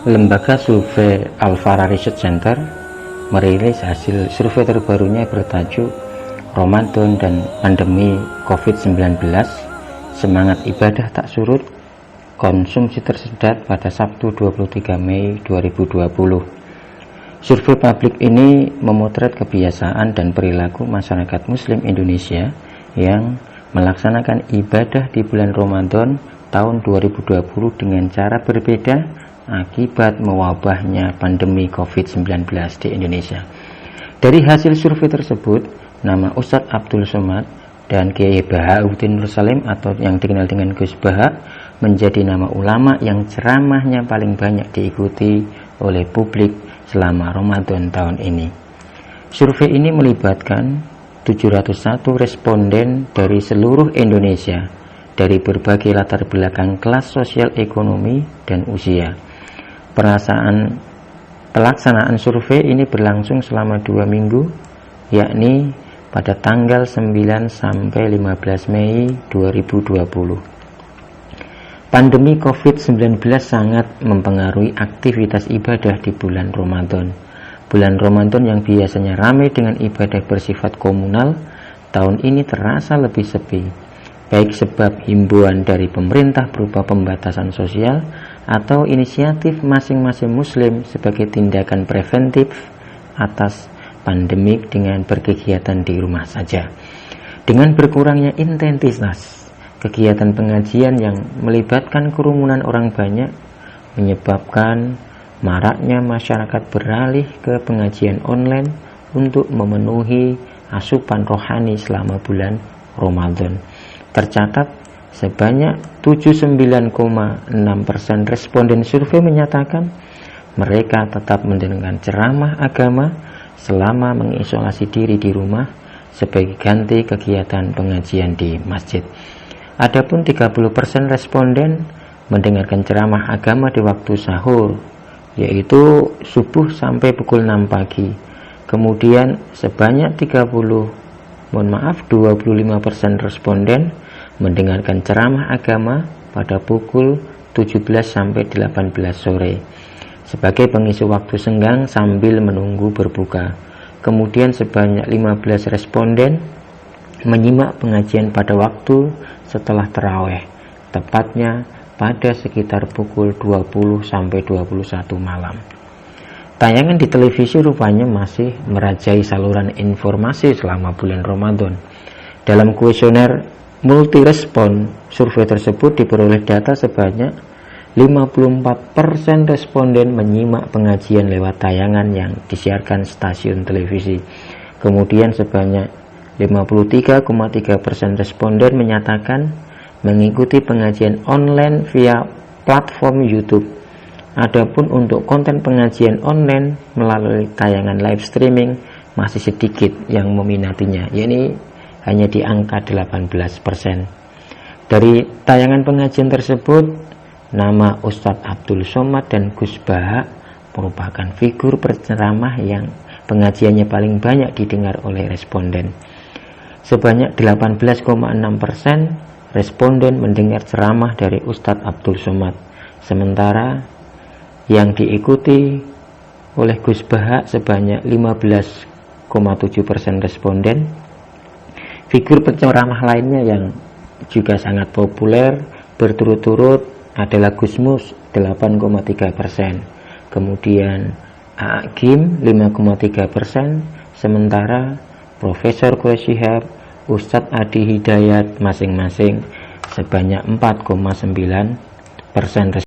Lembaga survei Alfara Research Center merilis hasil survei terbarunya bertajuk Ramadan dan Pandemi COVID-19, Semangat Ibadah Tak Surut, Konsumsi Tersedat pada Sabtu 23 Mei 2020. Survei publik ini memotret kebiasaan dan perilaku masyarakat Muslim Indonesia yang melaksanakan ibadah di bulan Ramadan tahun 2020 dengan cara berbeda akibat mewabahnya pandemi COVID-19 di Indonesia. Dari hasil survei tersebut, nama Ustadz Abdul Somad dan Kiai Bahauddin Nur Salim atau yang dikenal dengan Gus Baha menjadi nama ulama yang ceramahnya paling banyak diikuti oleh publik selama Ramadan tahun ini. Survei ini melibatkan 701 responden dari seluruh Indonesia dari berbagai latar belakang kelas sosial ekonomi dan usia. Pelaksanaan survei ini berlangsung selama 2 minggu, yakni pada tanggal 9 sampai 15 Mei 2020. Pandemi COVID-19 sangat mempengaruhi aktivitas ibadah di bulan Ramadan. Bulan Ramadan yang biasanya ramai dengan ibadah bersifat komunal, tahun ini terasa lebih sepi, baik sebab himbauan dari pemerintah berupa pembatasan sosial atau inisiatif masing-masing muslim sebagai tindakan preventif atas pandemik dengan berkegiatan di rumah saja. Dengan berkurangnya intensitas kegiatan pengajian yang melibatkan kerumunan orang banyak menyebabkan maraknya masyarakat beralih ke pengajian online untuk memenuhi asupan rohani selama bulan Ramadan. Tercatat sebanyak 79,6% responden survei menyatakan mereka tetap mendengarkan ceramah agama selama mengisolasi diri di rumah sebagai ganti kegiatan pengajian di masjid. Adapun 30% responden mendengarkan ceramah agama di waktu sahur, yaitu subuh sampai pukul 6 pagi. Kemudian sebanyak 25% responden mendengarkan ceramah agama pada pukul 17 sampai 18 sore sebagai pengisi waktu senggang sambil menunggu berbuka. Kemudian sebanyak 15 responden menyimak pengajian pada waktu setelah tarawih, tepatnya pada sekitar pukul 20 sampai 21 malam. Tayangan di televisi rupanya masih merajai saluran informasi selama bulan Ramadan. Dalam kuesioner multi respon survei tersebut diperoleh data sebanyak 54% responden menyimak pengajian lewat tayangan yang disiarkan stasiun televisi. Kemudian sebanyak 53,3% responden menyatakan mengikuti pengajian online via platform YouTube. Adapun untuk konten pengajian online melalui tayangan live streaming masih sedikit yang meminatinya, yakni hanya di angka 18%. Dari tayangan pengajian tersebut, nama Ustadz Abdul Somad dan Gus Baha merupakan figur penceramah yang pengajiannya paling banyak didengar oleh responden. Sebanyak 18,6% responden mendengar ceramah dari Ustadz Abdul Somad, sementara yang diikuti oleh Gus Baha sebanyak 15,7% responden. Figur penceramah lainnya yang juga sangat populer berturut-turut adalah Gus Mus 8,3%, kemudian A'agim 5,3%, sementara Profesor Quraish Shihab, Ustadz Adi Hidayat masing-masing sebanyak 4,9%